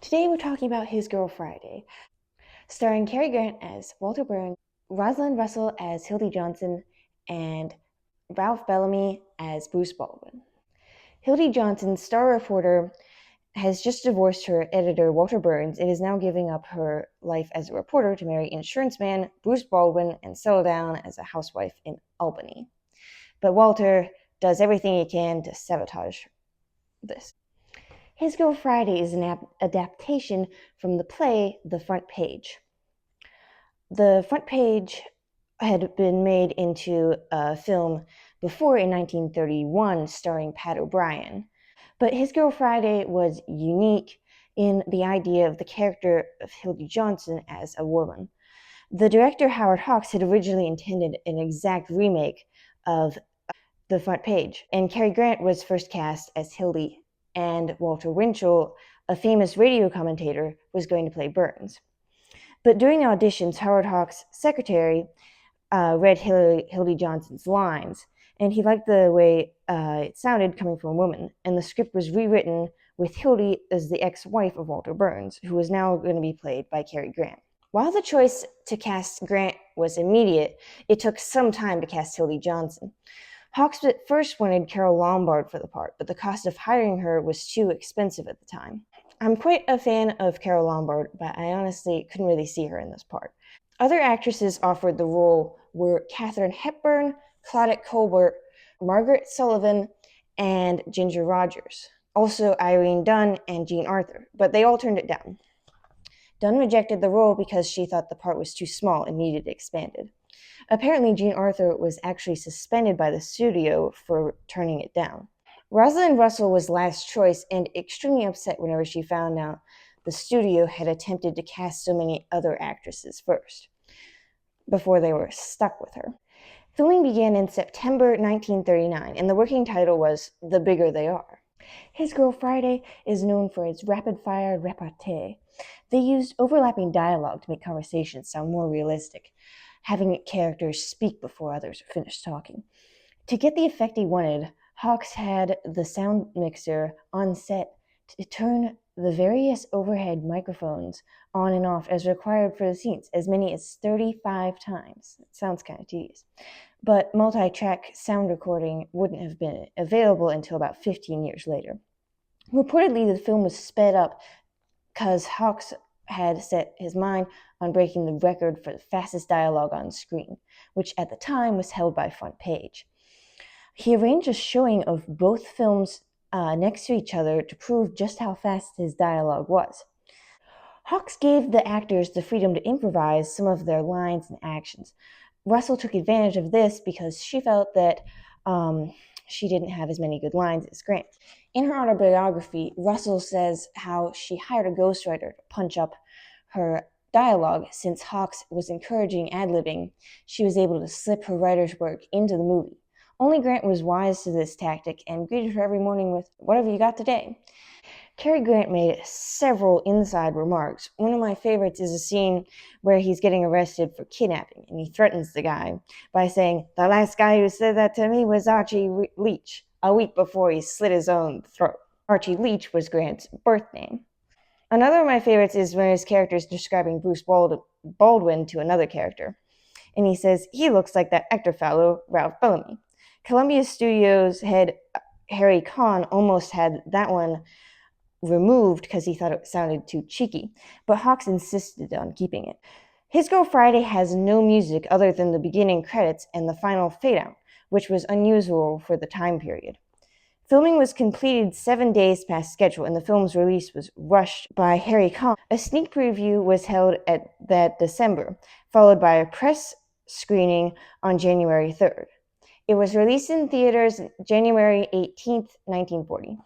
Today we're talking about His Girl Friday, starring Cary Grant as Walter Burns, Rosalind Russell as Hildy Johnson, and Ralph Bellamy as Bruce Baldwin. Hildy Johnson, star reporter, has just divorced her editor, Walter Burns, and is now giving up her life as a reporter to marry insurance man Bruce Baldwin and settle down as a housewife in Albany. But Walter does everything he can to sabotage this. His Girl Friday is an adaptation from the play The Front Page. The Front Page had been made into a film before in 1931 starring Pat O'Brien. But His Girl Friday was unique in the idea of the character of Hildy Johnson as a woman. The director Howard Hawks had originally intended an exact remake of The Front Page, and Cary Grant was first cast as Hildy, and Walter Winchell, a famous radio commentator, was going to play Burns. But during the auditions, Howard Hawks' secretary read Hildy Johnson's lines, and he liked the way it sounded coming from a woman, and the script was rewritten with Hildy as the ex-wife of Walter Burns, who was now going to be played by Cary Grant. While the choice to cast Grant was immediate, it took some time to cast Hildy Johnson. Hawks at first wanted Carole Lombard for the part, but the cost of hiring her was too expensive at the time. I'm quite a fan of Carole Lombard, but I honestly couldn't really see her in this part. Other actresses offered the role were Katharine Hepburn, Claudette Colbert, Margaret Sullivan, and Ginger Rogers. Also Irene Dunne and Jean Arthur, but they all turned it down. Dunne rejected the role because she thought the part was too small and needed expanded. Apparently, Jean Arthur was actually suspended by the studio for turning it down. Rosalind Russell was last choice and extremely upset whenever she found out the studio had attempted to cast so many other actresses first, before they were stuck with her. Filming began in September 1939, and the working title was The Bigger They Are. His Girl Friday is known for its rapid-fire repartee. They used overlapping dialogue to make conversations sound more realistic, having characters speak before others are finished talking. To get the effect he wanted, Hawks had the sound mixer on set to turn the various overhead microphones on and off as required for the scenes, as many as 35 times. It sounds kind of tedious. But multi-track sound recording wouldn't have been available until about 15 years later. Reportedly, the film was sped up because Hawks had set his mind on breaking the record for the fastest dialogue on screen, which at the time was held by Front Page. He arranged a showing of both films next to each other to prove just how fast his dialogue was. Hawks gave the actors the freedom to improvise some of their lines and actions. Russell took advantage of this because she felt that she didn't have as many good lines as Grant. In her autobiography, Russell says how she hired a ghostwriter to punch up her dialogue. Since Hawks was encouraging ad-libbing, she was able to slip her writer's work into the movie. Only Grant was wise to this tactic and greeted her every morning with, "Whatever you got today?" Cary Grant made several inside remarks. One of my favorites is a scene where he's getting arrested for kidnapping, and he threatens the guy by saying, "The last guy who said that to me was Archie Leach," a week before he slit his own throat. Archie Leach was Grant's birth name. Another of my favorites is when his character is describing Bruce Baldwin to another character, and he says, "He looks like that actor fellow, Ralph Bellamy." Columbia Studios head Harry Kahn almost had that one removed because he thought it sounded too cheeky, but Hawks insisted on keeping it. His Girl Friday has no music other than the beginning credits and the final fade-out, which was unusual for the time period. Filming was completed 7 days past schedule, and the film's release was rushed by Harry Kahn. A sneak preview was held at that December, followed by a press screening on January 3rd. It was released in theaters January 18th, 1940.